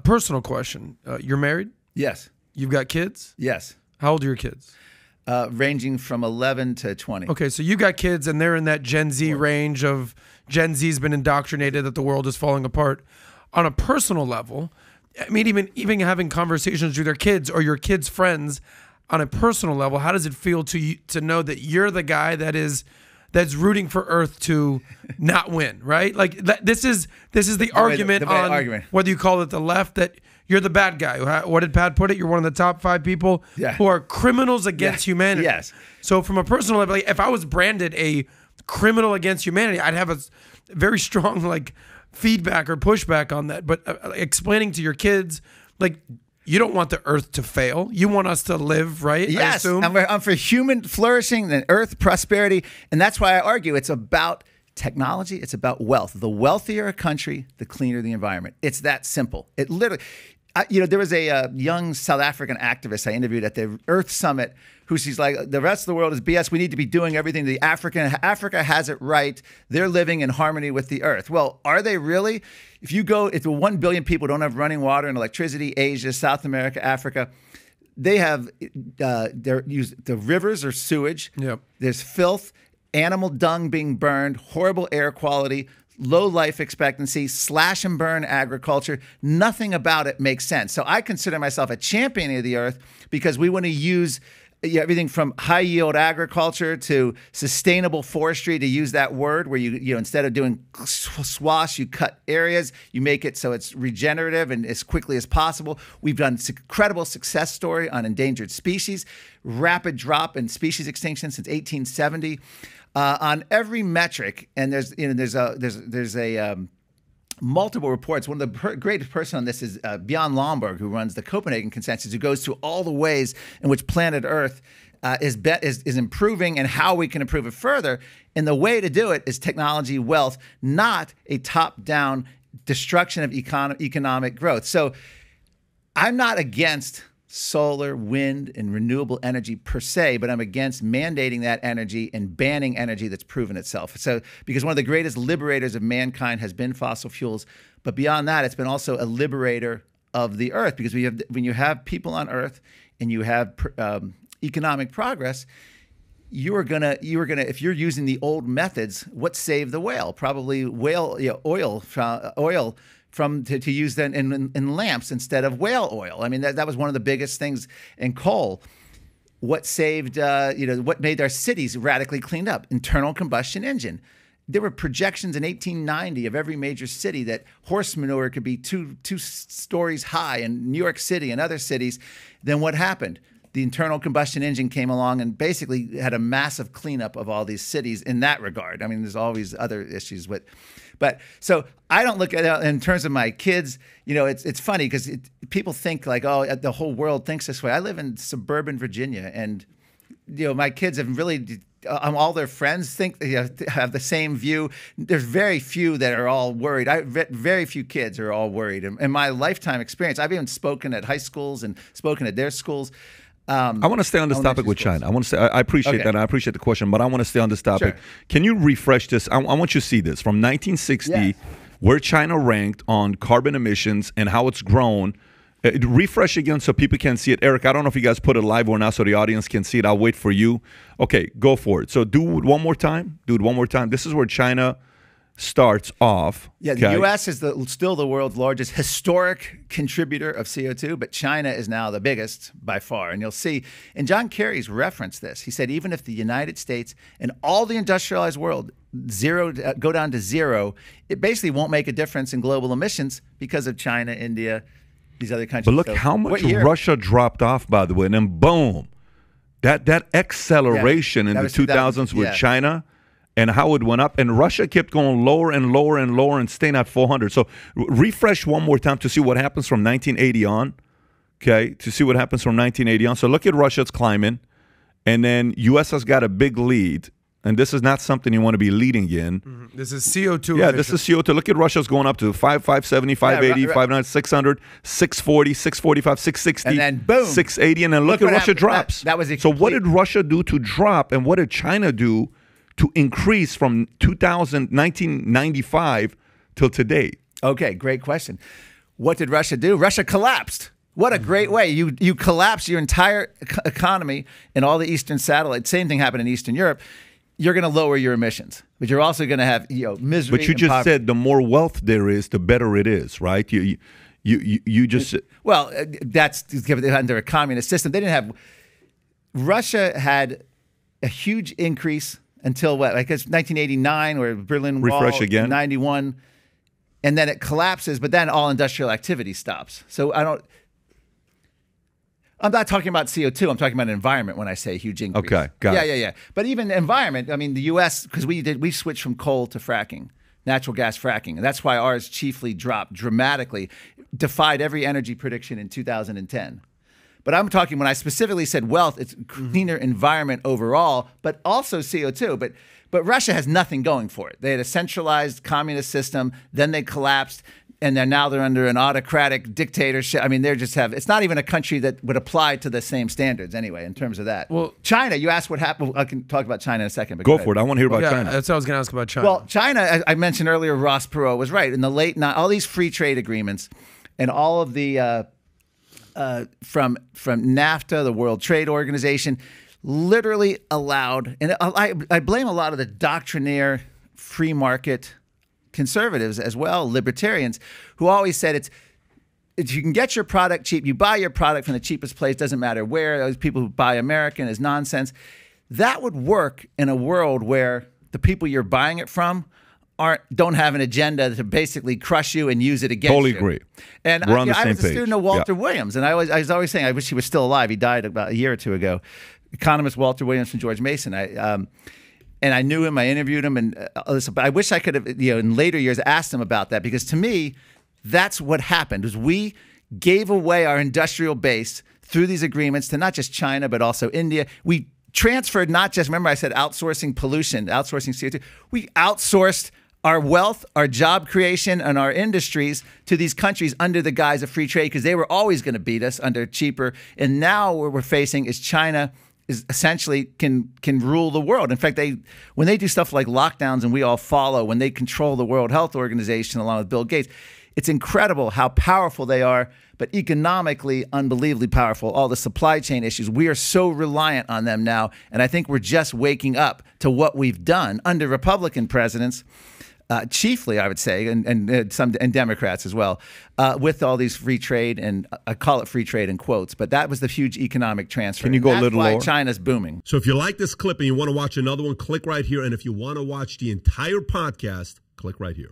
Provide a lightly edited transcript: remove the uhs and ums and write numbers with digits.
Personal question. You're married? Yes. You've got kids? Yes. How old are your kids? Ranging from 11 to 20. Okay, so you got kids and they're in that Gen Z range of Gen Z's been indoctrinated that the world is falling apart. On a personal level, I mean, even having conversations with your kids or your kids' friends on a personal level, how does it feel to you to know that you're the guy that's rooting for Earth to not win, right? Like this is the argument on whether you call it the left, that you're the bad guy. What did Pat put it? You're one of the top 5 people who are criminals against humanity. Yes. So from a personal level, like, if I was branded a criminal against humanity, I'd have a very strong feedback or pushback on that. But explaining to your kids, you don't want the Earth to fail. You want us to live, right? Yes, I'm for human flourishing and Earth prosperity. And that's why I argue it's about technology. It's about wealth. The wealthier a country, the cleaner the environment. It's that simple. It literally, there was a young South African activist I interviewed at the Earth Summit she's like, the rest of the world is BS. We need to be doing everything. Africa has it right. They're living in harmony with the Earth. Well, are they really? If the 1 billion people don't have running water and electricity, Asia, South America, Africa, they have the rivers are sewage. Yep. There's filth, animal dung being burned, horrible air quality, low life expectancy, slash and burn agriculture. Nothing about it makes sense. So I consider myself a champion of the Earth because we want to use everything from high yield agriculture to sustainable forestry, to use that word where you instead of doing swaths, you cut areas, you make it so it's regenerative and as quickly as possible. We've done incredible success story on endangered species, rapid drop in species extinction since 1870. On every metric, and there's multiple reports. One of the greatest person on this is Bjorn Lomborg, who runs the Copenhagen Consensus, who goes through all the ways in which planet Earth is improving and how we can improve it further. And the way to do it is technology, wealth, not a top-down destruction of economic growth. So I'm not against solar, wind, and renewable energy per se, but I'm against mandating that energy and banning energy that's proven itself. So, because one of the greatest liberators of mankind has been fossil fuels, but beyond that, it's been also a liberator of the Earth, because when you have people on Earth and you have economic progress, you are gonna if you're using the old methods, what saved the whale? Probably oil to use then in lamps instead of whale oil. I mean, that was one of the biggest things in coal. What saved, what made our cities radically cleaned up? Internal combustion engine. There were projections in 1890 of every major city that horse manure could be two stories high in New York City and other cities. Then what happened? The internal combustion engine came along and basically had a massive cleanup of all these cities in that regard. I mean, there's always other issues with. But so I don't look at it in terms of my kids. It's funny because people think the whole world thinks this way. I live in suburban Virginia, and my kids have really all their friends think have the same view. There's very few that are all worried. Very few kids are all worried. In my lifetime experience, I've even spoken at high schools and spoken at their schools. I want to stay on this topic with China. I appreciate that. And I appreciate the question, but I want to stay on this topic. Sure. Can you refresh this? I want you to see this from 1960, where China ranked on carbon emissions and how it's grown. Refresh again so people can see it. Eric, I don't know if you guys put it live or not so the audience can see it. I'll wait for you. Okay, go for it. So do it one more time. Do it one more time. This is where China starts off. Yeah, the U.S. is still the world's largest historic contributor of CO2, but China is now the biggest by far. And you'll see, and John Kerry's referenced this. He said even if the United States and all the industrialized world go down to zero, it basically won't make a difference in global emissions because of China, India, these other countries. But look how much Russia dropped off, by the way, and then boom, that acceleration in the 2000s with China. And how it went up, and Russia kept going lower and lower and lower and staying at 400. So refresh one more time to see what happens from 1980 on, okay, to see what happens from 1980 on. So look at Russia, it's climbing, and then U.S. has got a big lead, and this is not something you want to be leading in. Mm-hmm. This is CO2. Yeah, this is CO2. Look at Russia's going up to 570, 580, 590, 600, 640, 645, 660, and then boom, 680, and then look at Russia drops. That was so what did Russia do to drop, and what did China do to increase from 1995 till today? Okay, great question. what did Russia do? Russia collapsed. What a great way. You collapse your entire economy and all the Eastern satellites. Same thing happened in Eastern Europe. You're going to lower your emissions, but you're also going to have misery. But you just said the more wealth there is, the better it is, right? You just well, that's under a communist system. They didn't have. Russia had a huge increase until what? I guess 1989, or Berlin Wall. Refresh again. 91, and then it collapses. But then all industrial activity stops. So I'm not talking about CO2. I'm talking about environment when I say huge increase. Okay, got it. Yeah. But even environment, I mean, the U.S., because we switched from coal to fracking, natural gas fracking. And that's why ours chiefly dropped dramatically, defied every energy prediction in 2010. But I'm talking, when I specifically said wealth, it's cleaner environment overall, but also CO2. But Russia has nothing going for it. They had a centralized communist system, then they collapsed. And now they're under an autocratic dictatorship. I mean, it's not even a country that would apply to the same standards anyway, in terms of that. Well, China, you asked what happened. I can talk about China in a second. But go for it. I want to hear about China. That's what I was going to ask about China. Well, China, I mentioned earlier, Ross Perot was right. In the late, all these free trade agreements and all of the, from NAFTA, the World Trade Organization, literally allowed, and I blame a lot of the doctrinaire free market conservatives as well, libertarians, who always said if you can get your product cheap, you buy your product from the cheapest place, doesn't matter where. Those people who buy American is nonsense. That would work in a world where the people you're buying it from don't have an agenda to basically crush you and use it against you. Totally agree. And We're on the I same was a student of Walter Williams, and I was always saying, I wish he was still alive. He died about a year or two ago. Economist Walter Williams from George Mason. And I knew him, I interviewed him, and but I wish I could have, in later years, asked him about that, because to me, that's what happened, was we gave away our industrial base through these agreements to not just China, but also India. We transferred not just, remember I said outsourcing pollution, outsourcing CO2. We outsourced our wealth, our job creation, and our industries to these countries under the guise of free trade, because they were always going to beat us under cheaper. And now what we're facing is China is essentially can rule the world. In fact, when they do stuff like lockdowns and we all follow, when they control the World Health Organization along with Bill Gates, it's incredible how powerful they are, but economically unbelievably powerful. All the supply chain issues, we are so reliant on them now. And I think we're just waking up to what we've done under Republican presidents, chiefly, I would say, and Democrats as well, with all these free trade, and I call it free trade in quotes, but that was the huge economic transfer. Can you go a little lower? China's booming. So if you like this clip and you want to watch another one, click right here. And if you want to watch the entire podcast, click right here.